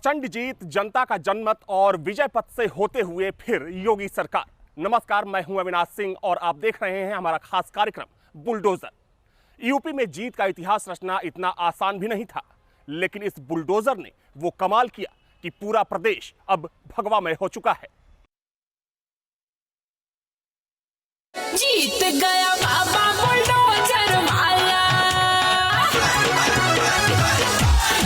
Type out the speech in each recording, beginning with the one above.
प्रचंड जीत, जनता का जनमत और विजय पथ से होते हुए फिर योगी सरकार। नमस्कार, मैं हूं अविनाश सिंह और आप देख रहे हैं हमारा खास कार्यक्रम बुलडोजर। यूपी में जीत का इतिहास रचना इतना आसान भी नहीं था, लेकिन इस बुलडोजर ने वो कमाल किया कि पूरा प्रदेश अब भगवामय हो चुका है। जीत गया बाबा बुलडोजर वाला,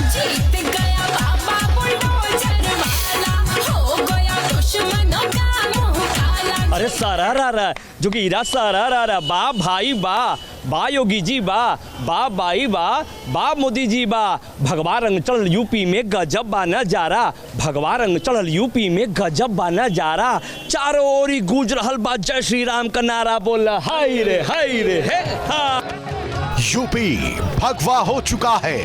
जीत गया बाबा बुलडोजर वाला, हो गया दुश्मनों का मुंह काला। अरे सारा रा जो कि इरा सारा रा बा भाई बा योगी जी बा बाई बा मोदी जी बा। भगवा रंग चढ़ल यूपी में गजब बा नजारा, भगवा रंग चढ़ल यूपी में गजब बा नजारा। चारों ओर ही गूंज रहल बा जय श्री राम का नारा, बोल हाय रे हे हा। यूपी भगवा हो चुका है।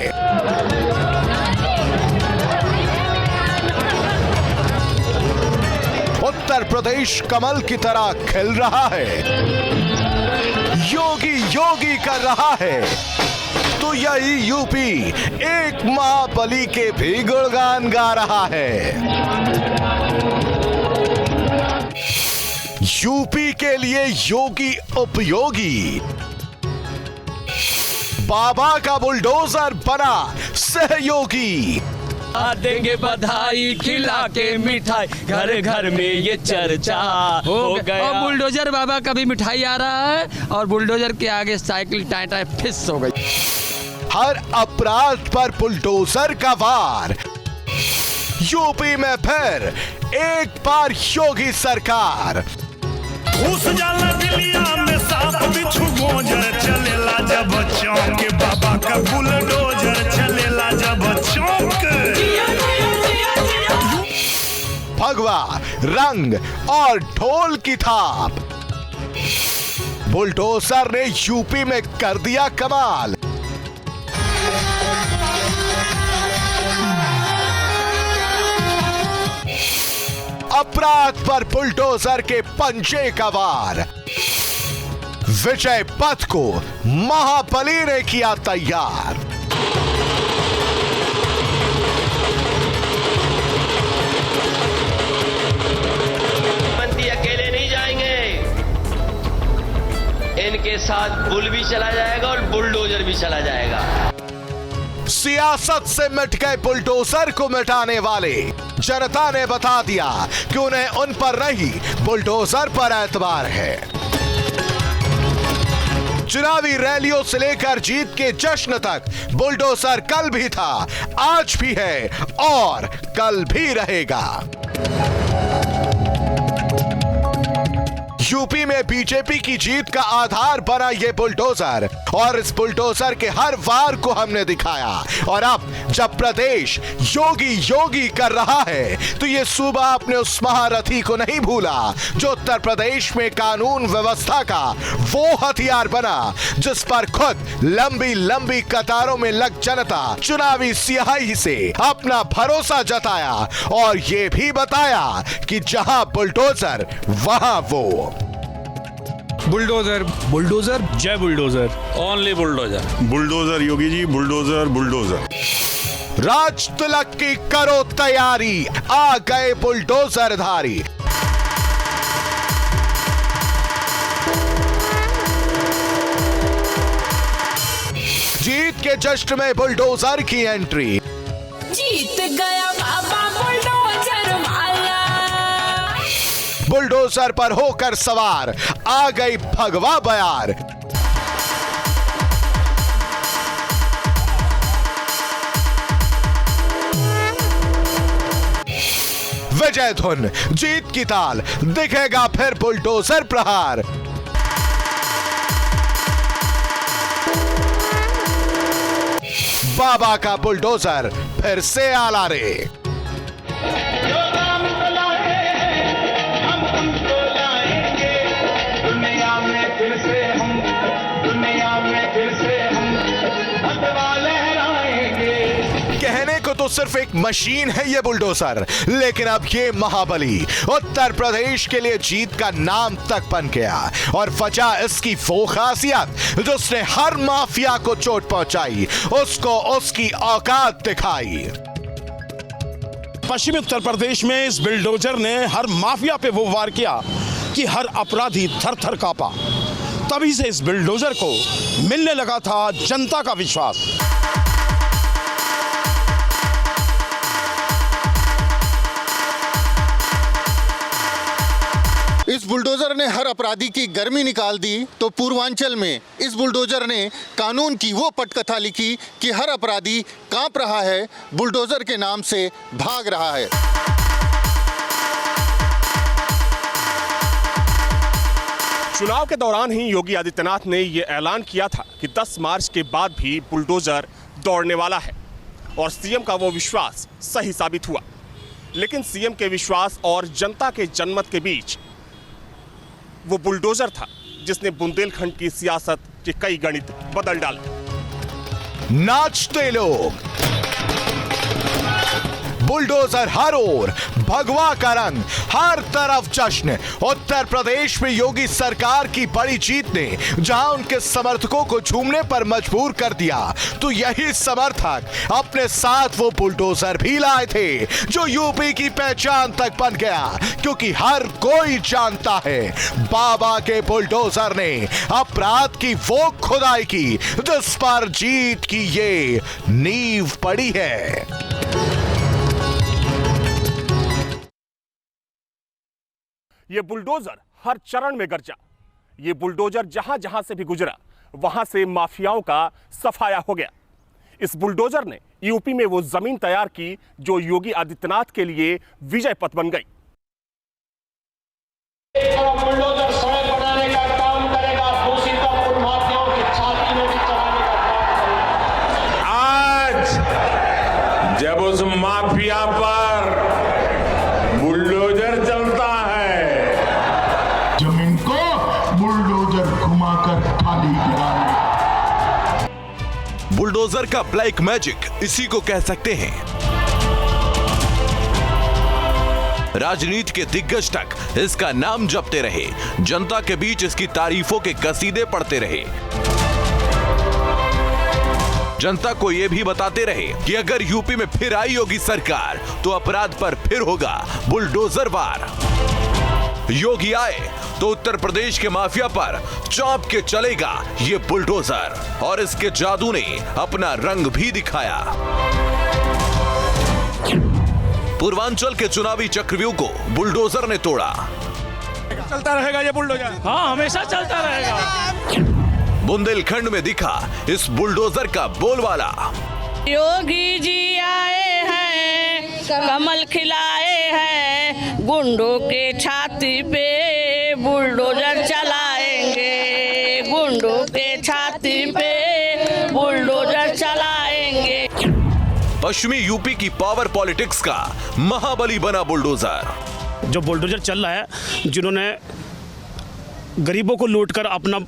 उत्तर प्रदेश कमल की तरह खिल रहा है। योगी योगी कर रहा है तो यही यूपी एक महाबली के भी गुणगान गा रहा है। यूपी के लिए योगी उपयोगी, बाबा का बुलडोजर बना सहयोगी। देंगे बधाई खिला के मिठाई, घर घर में ये चर्चा हो गया। और बुलडोजर बाबा का भी मिठाई आ रहा है और बुलडोजर के आगे साइकिल टाइट फिस हो गई। हर अपराध पर बुलडोजर का वार। यूपी में फिर एक बार योगी सरकार। घुस जाला बिलिया में सांप बिच्छू गोजर चलेला जब चौक, बाबा का बुलडोजर चलेला जब चौक। भगवा रंग और ढोल की थाप, बुलडोजर ने यूपी में कर दिया कमाल। अपराध पर बुलडोजर के पंजे का वार। विजय पथ को महाबली ने किया तैयार। मंत्री अकेले नहीं जाएंगे, इनके साथ बुल भी चला जाएगा और बुलडोजर भी चला जाएगा। सियासत से मिट गए बुलडोजर को मिटाने वाले जनता ने बता दिया कि उन्हें उन पर नहीं बुलडोजर पर एतबार है। चुनावी रैलियों से लेकर जीत के जश्न तक बुलडोजर कल भी था, आज भी है और कल भी रहेगा। यूपी में बीजेपी की जीत का आधार बना ये बुलडोजर और इस बुलडोजर के हर वार को हमने दिखाया। और अब जब प्रदेश योगी योगी कर रहा है तो ये सूबा अपने उस महारथी को नहीं भूला जो उत्तर प्रदेश में कानून व्यवस्था का वो हथियार बना जिस पर खुद लंबी लंबी कतारों में लग जनता चुनावी सियाही से अपना भरोसा जताया और ये भी बताया कि जहां बुलडोजर वहां वो। बुलडोजर बुलडोजर जय bulldozer, only bulldozer. Bulldozer Yogi ji, bulldozer bulldozer. Raj Tilak की करो तैयारी, आ गए बुलडोजर धारी। जीत के जश्न में बुलडोजर की एंट्री। जीत गया बाबा बुलडोजर वाला, बुलडोजर पर होकर सवार आ गई भगवा बयार। विजय धुन, जीत की ताल, दिखेगा फिर बुलडोजर प्रहार। बाबा का बुलडोजर फिर से आला रे। कहने को तो सिर्फ एक मशीन है ये बुलडोजर, लेकिन अब ये महाबली उत्तर प्रदेश के लिए जीत का नाम तक बन गया। और वजह इसकी वो खासियत जिसने हर माफिया को चोट पहुंचाई, उसको उसकी औकात दिखाई। पश्चिमी उत्तर प्रदेश में इस बुलडोजर ने हर माफिया पे वो वार किया कि हर अपराधी थर थर कांपा। तभी से इस बुलडोजर को मिलने लगा था जनता का विश्वास। इस बुलडोजर ने हर अपराधी की गर्मी निकाल दी, तो पूर्वांचल में इस बुलडोजर ने कानून की वो पटकथा लिखी कि हर अपराधी कांप रहा है, बुलडोजर के नाम से भाग रहा है। चुनाव के दौरान ही योगी आदित्यनाथ ने यह ऐलान किया था कि 10 मार्च के बाद भी बुलडोजर दौड़ने वाला है और सीएम का वो विश्वास सही साबित हुआ। लेकिन सीएम के विश्वास और जनता के जनमत के बीच वो बुलडोजर था जिसने बुंदेलखंड की सियासत के कई गणित बदल डाले। नाचते लोग, बुलडोजर हर ओर, भगवा का रंग, हर तरफ जश्न। उत्तर प्रदेश में योगी सरकार की बड़ी जीत ने जहां उनके समर्थकों को झूमने पर मजबूर कर दिया, तो यही समर्थक अपने साथ वो बुलडोजर भी लाए थे जो यूपी की पहचान तक बन गया, क्योंकि हर कोई जानता है बाबा के बुलडोजर ने अपराध की वो खुदाई की जिस पर जीत की ये नींव पड़ी है। ये बुलडोजर हर चरण में गरजा। ये बुलडोजर जहां जहां से भी गुजरा वहां से माफियाओं का सफाया हो गया। इस बुलडोजर ने यूपी में वो जमीन तैयार की जो योगी आदित्यनाथ के लिए विजय पथ बन गई। बुलडोजर सड़क बनाने का काम करेगा, दूसरी तरफ उन माफियाओं की छाती में भी चढ़ाने का काम करेगा। आज जब उस माफिया पर बुलडोजर चलता है, जमीन को बुलडोजर घुमाकर खाली गिराने। बुलडोजर का ब्लैक मैजिक इसी को कह सकते हैं। राजनीति के दिग्गज तक इसका नाम जपते रहे, जनता के बीच इसकी तारीफों के कसीदे पढ़ते रहे, जनता को यह भी बताते रहे कि अगर यूपी में फिर आई योगी सरकार तो अपराध पर फिर होगा बुलडोजर वार। योगी आए तो उत्तर प्रदेश के माफिया पर चाप के चलेगा ये बुलडोजर, और इसके जादू ने अपना रंग भी दिखाया। पूर्वांचल के चुनावी चक्रव्यूह को बुलडोजर ने तोड़ा। चलता रहेगा ये बुलडोजर, हाँ हमेशा चलता रहेगा। बुंदेलखंड में दिखा इस बुलडोजर का बोलबाला। योगी जी आए हैं, कमल खिलाए हैं, गुंडों के छाती पे बुलडोजर चलाएंगे, गुंडों के छाती पे बुलडोजर चलाएंगे। पश्चिमी यूपी की पावर पॉलिटिक्स का महाबली बना बुलडोजर। जो बुलडोजर चल रहा है, जिन्होंने गरीबों को लूटकर अपना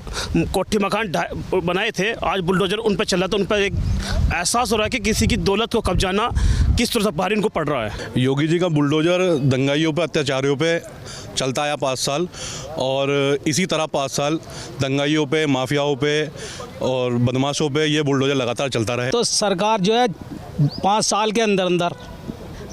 कोठी मकान बनाए थे, आज बुलडोजर उन पर चल रहा, तो उन पर एक एहसास हो रहा है कि किसी की दौलत को कब्जाना किस तरह से भारी इनको पड़ रहा है। योगी जी का बुलडोजर दंगाइयों पे, अत्याचारियों पे चलता आया 5 साल, और इसी तरह 5 साल दंगाइयों पे, माफियाओं पे और बदमाशों पे ये बुलडोजर लगातार चलता रहे। तो सरकार जो है 5 साल के अंदर अंदर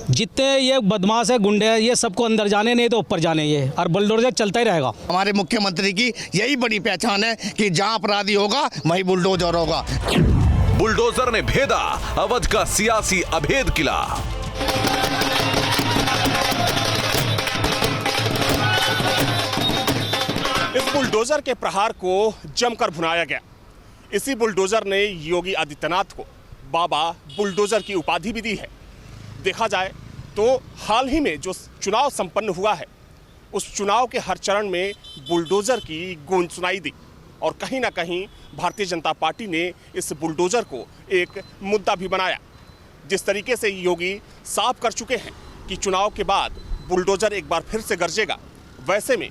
जितने ये बदमाश है, गुंडे हैं, ये सबको अंदर जाने नहीं तो ऊपर जाने, ये और बुलडोजर चलता ही रहेगा। हमारे मुख्यमंत्री की यही बड़ी पहचान है कि जहां अपराधी होगा वहीं बुलडोजर होगा। बुलडोजर ने भेदा अवध का सियासी अभेद किला। इस बुलडोजर के प्रहार को जमकर भुनाया गया। इसी बुलडोजर ने योगी आदित्यनाथ को बाबा बुलडोजर की उपाधि भी दी है। देखा जाए तो हाल ही में जो चुनाव संपन्न हुआ है, उस चुनाव के हर चरण में बुलडोजर की गूंज सुनाई दी, और कहीं ना कहीं भारतीय जनता पार्टी ने इस बुलडोजर को एक मुद्दा भी बनाया। जिस तरीके से योगी साफ कर चुके हैं कि चुनाव के बाद बुलडोजर एक बार फिर से गरजेगा, वैसे में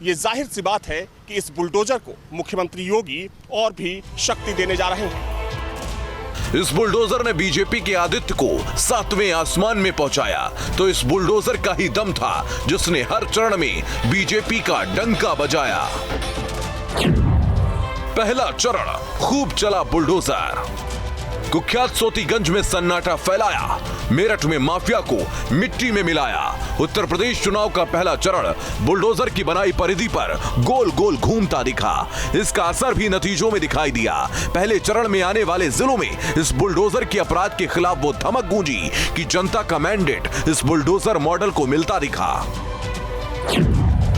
ये जाहिर सी बात है कि इस बुलडोजर को मुख्यमंत्री योगी और भी शक्ति देने जा रहे हैं। इस बुलडोजर ने बीजेपी के आदित्य को 7वें आसमान में पहुंचाया, तो इस बुलडोजर का ही दम था जिसने हर चरण में बीजेपी का डंका बजाया। पहला चरण खूब चला बुलडोजर, कुख्यात सोतीगंज में सन्नाटा फैलाया, मेरठ में माफिया को मिट्टी में मिलाया। उत्तर प्रदेश चुनाव का पहला चरण बुलडोजर की बनाई परिधि पर गोल गोल घूमता दिखा। इसका असर भी नतीजों में दिखाई दिया। पहले चरण में आने वाले जिलों में इस बुलडोजर के अपराध के खिलाफ वो धमक गूंजी कि जनता का मैंडेट इस बुलडोजर मॉडल को मिलता दिखा।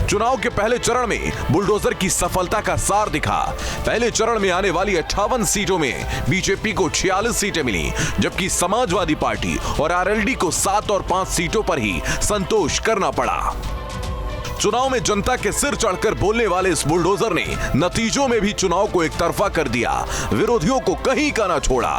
चुनाव के पहले चरण में बुलडोजर की सफलता का सार दिखा। पहले चरण में आने वाली 58 सीटों में बीजेपी को 46 सीटें मिली, जबकि समाजवादी पार्टी और आरएलडी को 7 और 5 सीटों पर ही संतोष करना पड़ा। चुनाव में जनता के सिर चढ़कर बोलने वाले इस बुलडोजर ने नतीजों में भी चुनाव को एक तरफा कर दिया, विरोधियों को कहीं का ना छोड़ा।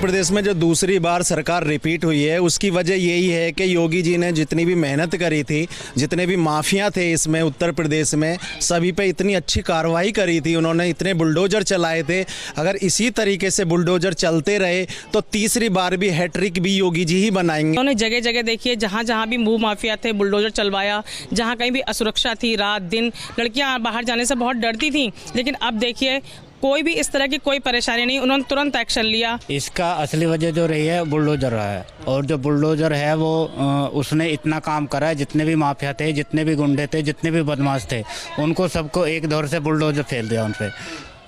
प्रदेश में जो दूसरी बार सरकार रिपीट हुई है उसकी वजह यही है कि योगी जी ने जितनी भी मेहनत करी थी, जितने भी माफिया थे इसमें उत्तर प्रदेश में, सभी पे इतनी अच्छी कार्रवाई करी थी, उन्होंने इतने बुलडोजर चलाए थे। अगर इसी तरीके से बुलडोजर चलते रहे तो तीसरी बार भी हैट्रिक भी योगी जी ही बनाएंगे। उन्होंने जगह जगह देखिए जहाँ जहाँ भी भू माफिया थे बुलडोजर चलवाया, जहाँ कहीं भी असुरक्षा थी, रात दिन लड़कियाँ बाहर जाने से बहुत डरती थी, लेकिन अब देखिए कोई भी इस तरह की कोई परेशानी नहीं, उन्होंने तुरंत एक्शन लिया। इसका असली वजह जो रही है बुलडोजर रहा है, और जो बुलडोजर है वो उसने इतना काम करा है, जितने भी माफिया थे, जितने भी गुंडे थे, जितने भी बदमाश थे, उनको सबको एक दौर से बुलडोजर फेल दिया उन पे।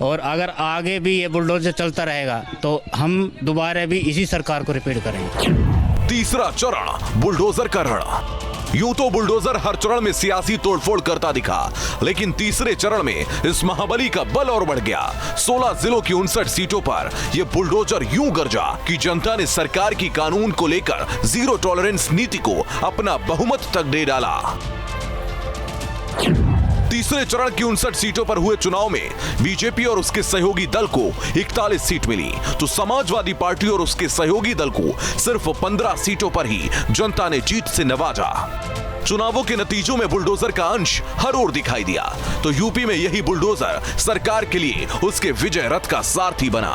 और अगर आगे भी ये बुलडोजर चलता रहेगा तो हम दोबारा भी इसी सरकार को रिपीट करेंगे। तीसरा चरण बुलडोजर का रण। यूं तो बुलडोजर हर चरण में सियासी तोड़फोड़ करता दिखा, लेकिन तीसरे चरण में इस महाबली का बल और बढ़ गया। 16 जिलों की 59 सीटों पर यह बुलडोजर यूं गरजा कि जनता ने सरकार की कानून को लेकर जीरो टॉलरेंस नीति को अपना बहुमत तक दे डाला। तीसरे चरण की 59 सीटों पर हुए चुनाव में बीजेपी और उसके सहयोगी दल को 41 सीट मिली, तो समाजवादी पार्टी और उसके सहयोगी दल को सिर्फ 15 सीटों पर ही जनता ने जीत से नवाजा। चुनावों के नतीजों में बुलडोजर का अंश हर ओर दिखाई दिया, तो यूपी में यही बुलडोजर सरकार के लिए उसके विजय रथ का सारथी बना।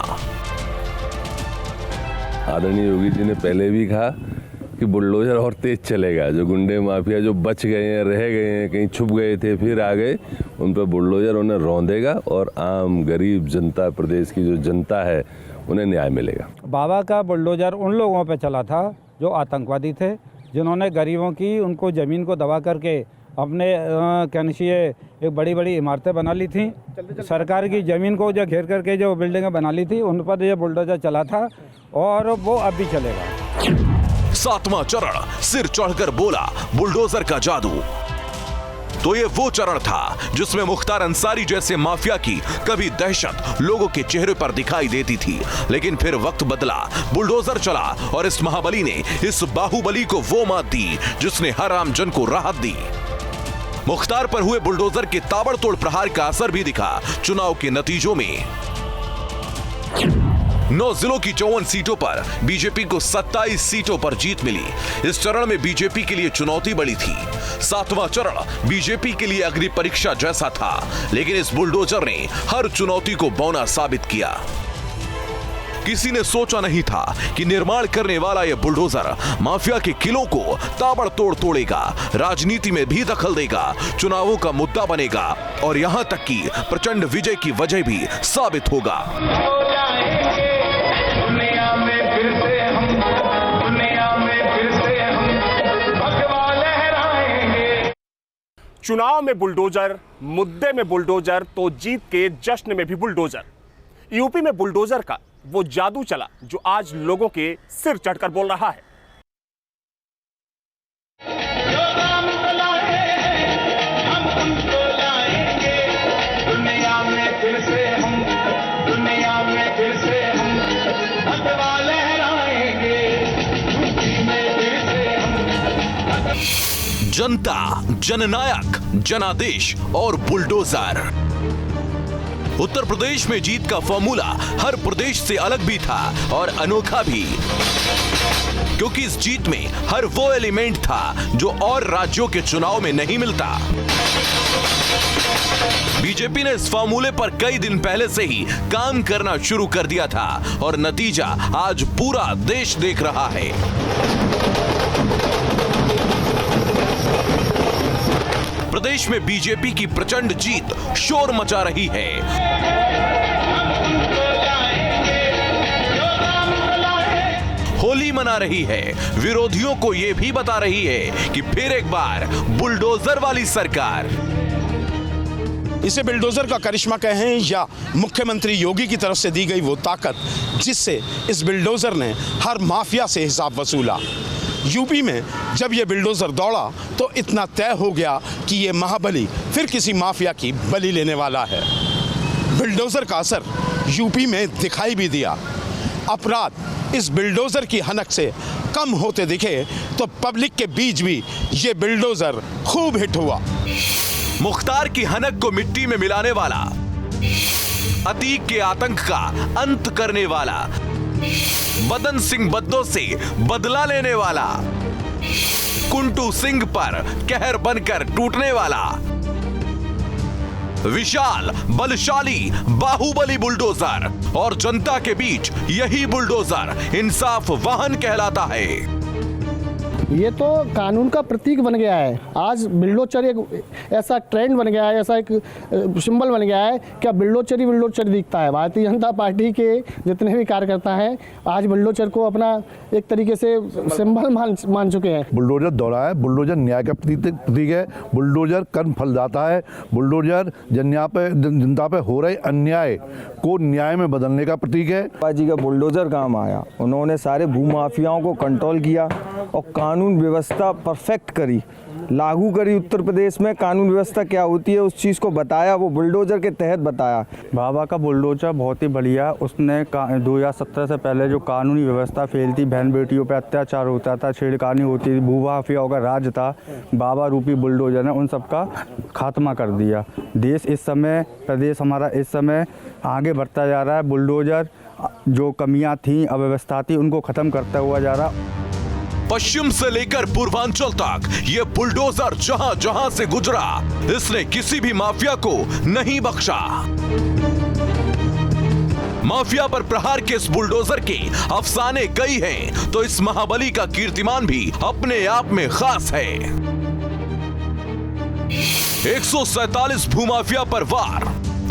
आदरणीय योगी जी ने पहले भी कहा कि बुलडोजर और तेज चलेगा। जो गुंडे माफिया जो बच गए हैं, रह गए हैं, कहीं छुप गए थे फिर आ गए, उन पर बुलडोजर उन्हें रौंदेगा और आम गरीब जनता, प्रदेश की जो जनता है, उन्हें न्याय मिलेगा। बाबा का बुलडोजर उन लोगों पे चला था जो आतंकवादी थे, जिन्होंने गरीबों की उनको ज़मीन को दबा करके अपने एक बड़ी बड़ी इमारतें बना ली थी। सरकार की ज़मीन को जो घेर करके जो बिल्डिंगें बना ली थी, उन पर ये बुलडोजर चला था और वो अब भी चलेगा। सातवां चरण सिर चढ़कर बोला बुलडोजर का जादू। तो ये वो चरण था जिसमें मुख्तार अंसारी जैसे माफिया की कभी दहशत लोगों के चेहरे पर दिखाई देती थी, लेकिन फिर वक्त बदला, बुलडोजर चला और इस महाबली ने इस बाहुबली को वो मात दी जिसने हर आम जन को राहत दी। मुख्तार पर हुए बुलडोजर के ताबड़तोड़ प्रहार का असर भी दिखा चुनाव के नतीजों में। 9 जिलों की 54 सीटों पर बीजेपी को 27 सीटों पर जीत मिली। इस चरण में बीजेपी के लिए चुनौती बड़ी थी। 7वां चरण बीजेपी के लिए अग्नि परीक्षा जैसा था, लेकिन इस बुलडोजर ने हर चुनौती को बौना साबित किया। किसी ने सोचा नहीं था कि निर्माण करने वाला यह बुलडोजर माफिया के किलों को ताबड़तोड़ तोड़ेगा, राजनीति में भी दखल देगा, चुनावों का मुद्दा बनेगा और यहां तक कि प्रचंड विजय की वजह भी साबित होगा। चुनाव में बुलडोजर, मुद्दे में बुलडोजर, तो जीत के जश्न में भी बुलडोजर। यूपी में बुलडोजर का वो जादू चला जो आज लोगों के सिर चढ़कर बोल रहा है। जनता, जननायक, जनादेश और बुलडोजर। उत्तर प्रदेश में जीत का फॉर्मूला हर प्रदेश से अलग भी था और अनोखा भी, क्योंकि इस जीत में हर वो एलिमेंट था जो और राज्यों के चुनाव में नहीं मिलता। बीजेपी ने इस फॉर्मूले पर कई दिन पहले से ही काम करना शुरू कर दिया था और नतीजा आज पूरा देश देख रहा है। प्रदेश में बीजेपी की प्रचंड जीत शोर मचा रही है। होली मना रही है, विरोधियों को ये भी बता रही है कि फिर एक बार बुलडोजर वाली सरकार। इसे बिल्डोजर का करिश्मा कहें या मुख्यमंत्री योगी की तरफ से दी गई वो ताकत जिससे इस बिल्डोजर ने हर माफिया से हिसाब वसूला। यूपी में जब ये बिल्डोजर दौड़ा तो इतना तय हो गया कि ये महाबली फिर किसी माफिया की बलि लेने वाला है। बिल्डोजर का असर यूपी में दिखाई भी दिया। अपराध इस बिल्डोजर की हनक से कम होते दिखे तो पब्लिक के बीच भी ये बिल्डोजर खूब हिट हुआ। मुख्तार की हनक को मिट्टी में मिलाने वाला, अतीक के आतंक का अंत करने वाला, बदन सिंह बद्दो से बदला लेने वाला, कुंटू सिंह पर कहर बनकर टूटने वाला, विशाल बलशाली बाहुबली बुलडोजर और जनता के बीच यही बुलडोजर इंसाफ वाहन कहलाता है। ये तो कानून का प्रतीक बन गया है। आज बिल्डोचरी एक ऐसा ट्रेंड बन गया है, ऐसा एक सिंबल बन गया है कि अब बिल्डोचरी दिखता है। भारतीय जनता पार्टी के जितने भी कार्यकर्ता हैं आज बिल्डोचर को अपना एक तरीके से सिंबल मान चुके हैं। बुलडोजर दौड़ा है, बुलडोजर न्याय का प्रतीक है, बुलडोजर कर्म फलदाता है, बुलडोजर जनता पे हो रहे अन्याय को न्याय में बदलने का प्रतीक है। जी का बुलडोजर काम आया, उन्होंने सारे भूमाफियाओं को कंट्रोल किया और कानून व्यवस्था परफेक्ट करी, लागू करी। उत्तर प्रदेश में कानून व्यवस्था क्या होती है उस चीज़ को बताया, वो बुलडोजर के तहत बताया। बाबा का बुलडोजर बहुत ही बढ़िया, उसने 2017 से पहले जो कानूनी व्यवस्था फेल थी, बहन बेटियों पे अत्याचार होता था, छेड़खानी होती थी, भूमाफियाओं का राज था, बाबा रूपी बुलडोजर ने उन सब का खात्मा कर दिया। देश इस समय, प्रदेश हमारा इस समय आगे बढ़ता जा रहा है। बुलडोजर जो कमियां थी, अव्यवस्था थी, उनको ख़त्म करता हुआ जा रहा। पश्चिम से लेकर पूर्वांचल तक ये बुलडोजर जहां जहां से गुजरा, इसने किसी भी माफिया को नहीं बख्शा। माफिया पर प्रहार के इस बुलडोजर के अफसाने कई हैं, तो इस महाबली का कीर्तिमान भी अपने आप में खास है। 147 भूमाफिया पर वार,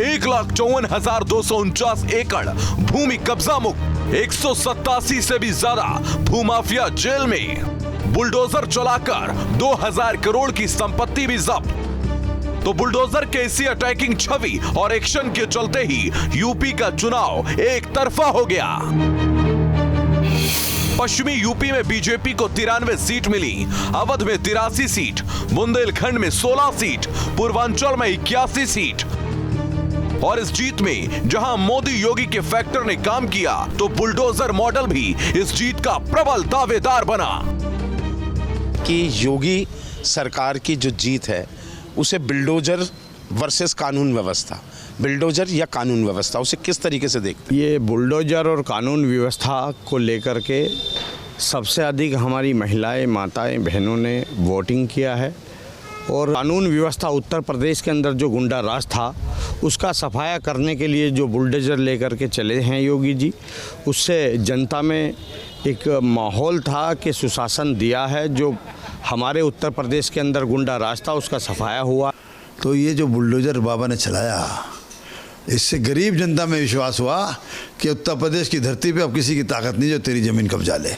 1,54,249 एकड़ भूमि कब्जा मुक्त, 187 से भी ज्यादा भूमाफिया जेल में, बुलडोजर चलाकर 2000 करोड़ की संपत्ति भी जब्त। तो बुलडोजर के इसी अटैकिंग छवि और एक्शन के चलते ही यूपी का चुनाव एक तरफा हो गया। पश्चिमी यूपी में बीजेपी को 93 सीट मिली, अवध में 83 सीट, बुंदेलखंड में 16 सीट, पूर्वांचल में 81 सीट। और इस जीत में जहां मोदी योगी के फैक्टर ने काम किया, तो बुलडोजर मॉडल भी इस जीत का प्रबल दावेदार बना। कि योगी सरकार की जो जीत है उसे बिल्डोजर वर्सेस कानून व्यवस्था, बिल्डोजर या कानून व्यवस्था, उसे किस तरीके से देखते? ये बुलडोजर और कानून व्यवस्था को लेकर के सबसे अधिक हमारी महिलाएं, माताएं, बहनों ने वोटिंग किया है। और कानून व्यवस्था उत्तर प्रदेश के अंदर जो गुंडा राज था उसका सफाया करने के लिए जो बुलडोजर लेकर के चले हैं योगी जी, उससे जनता में एक माहौल था कि सुशासन दिया है। जो हमारे उत्तर प्रदेश के अंदर गुंडा राज था उसका सफाया हुआ। तो ये जो बुलडोजर बाबा ने चलाया, इससे गरीब जनता में विश्वास हुआ कि उत्तर प्रदेश की धरती पे अब किसी की ताकत नहीं जो तेरी ज़मीन कब्जा ले।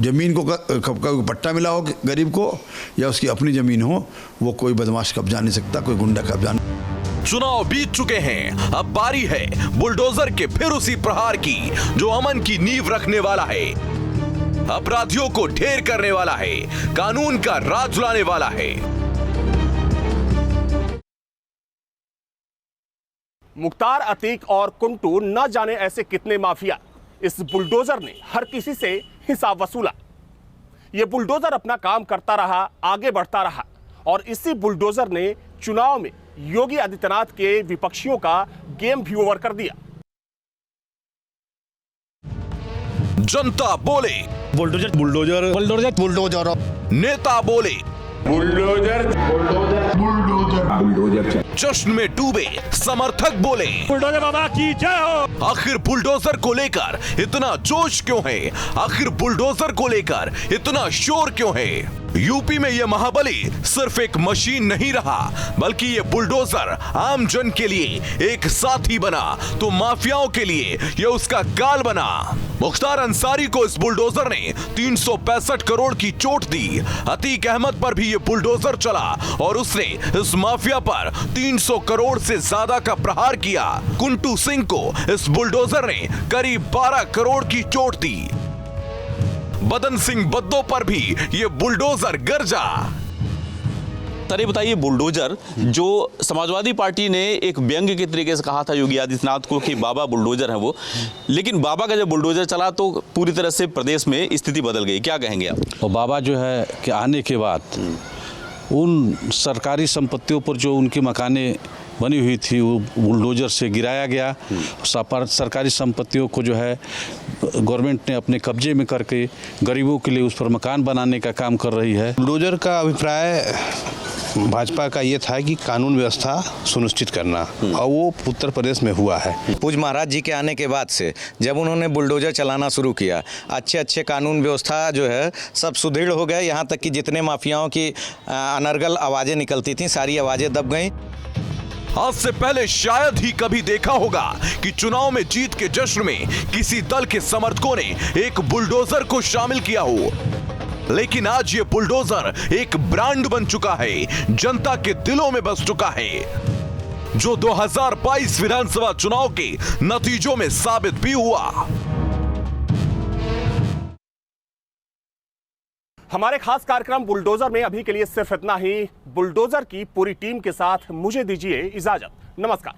ज़मीन को पट्टा मिला हो गरीब को या उसकी अपनी ज़मीन हो, वो कोई बदमाश कब्जा नहीं सकता, कोई गुंडा कब्जा नहीं। चुनाव बीत चुके हैं, अब बारी है बुलडोजर के फिर उसी प्रहार की जो अमन की नींव रखने वाला है, अपराधियों को ढेर करने वाला है, कानून का राज लाने वाला है। मुख्तार, अतीक और कुंटू न जाने ऐसे कितने माफिया, इस बुलडोजर ने हर किसी से हिसाब वसूला। यह बुलडोजर अपना काम करता रहा, आगे बढ़ता रहा और इसी बुलडोजर ने चुनाव में योगी आदित्यनाथ के विपक्षियों का गेम भी ओवर कर दिया। जनता बोले बुलडोजर बुलडोजर बुलडोजर बुलडोजर, नेता बोले बुलडोजर बुलडोजर बुलडोजर, जश्न में डूबे समर्थक बोले बुलडोजर बाबा की जय हो। आखिर बुलडोजर को लेकर इतना जोश क्यों है? आखिर बुलडोजर को लेकर इतना शोर क्यों है? यूपी में यह महाबली सिर्फ एक मशीन नहीं रहा, बल्कि ये बुलडोजर आम जन के लिए एक साथी बना तो माफियाओं के लिए यह उसका गाल बना। मुख्तार अंसारी को इस बुलडोजर ने 365 करोड़ की चोट दी। अतीक अहमद पर भी ये बुलडोजर चला और उसने इस माफिया पर 300 करोड़ से ज्यादा का प्रहार किया। कुंटू सिंह को इस बुलडोजर ने करीब 12 करोड़ की चोट दी। बदन सिंह बद्दो पर भी ये बुलडोजर गरजा। सर ये बताइए, बुलडोजर जो समाजवादी पार्टी ने एक व्यंग्य के तरीके से कहा था योगी आदित्यनाथ को कि बाबा बुलडोजर है वो, लेकिन बाबा का जब बुलडोजर चला तो पूरी तरह से प्रदेश में स्थिति बदल गई, क्या कहेंगे आप? और बाबा जो है कि आने के बाद उन सरकारी संपत्तियों पर जो उनकी मकानें बनी हुई थी वो बुलडोजर से गिराया गया। सरकारी संपत्तियों को जो है गवर्नमेंट ने अपने कब्जे में करके गरीबों के लिए उस पर मकान बनाने का काम कर रही है। बुलडोजर का अभिप्राय भाजपा का ये था कि कानून व्यवस्था सुनिश्चित करना, और वो उत्तर प्रदेश में हुआ है। पूज महाराज जी के आने के बाद से जब उन्होंने बुलडोजर चलाना शुरू किया, अच्छे अच्छे कानून व्यवस्था जो है सब सुदृढ़ हो गए। यहाँ तक कि जितने माफियाओं की अनर्गल आवाज़ें निकलती थीं, सारी आवाज़ें दब गईं। आज से पहले शायद ही कभी देखा होगा कि चुनाव में जीत के जश्न में किसी दल के समर्थकों ने एक बुलडोजर को शामिल किया हो, लेकिन आज ये बुलडोजर एक ब्रांड बन चुका है, जनता के दिलों में बस चुका है, जो 2022 विधानसभा चुनाव के नतीजों में साबित भी हुआ। हमारे खास कार्यक्रम बुलडोजर में अभी के लिए सिर्फ इतना ही। बुलडोजर की पूरी टीम के साथ मुझे दीजिए इजाजत। नमस्कार।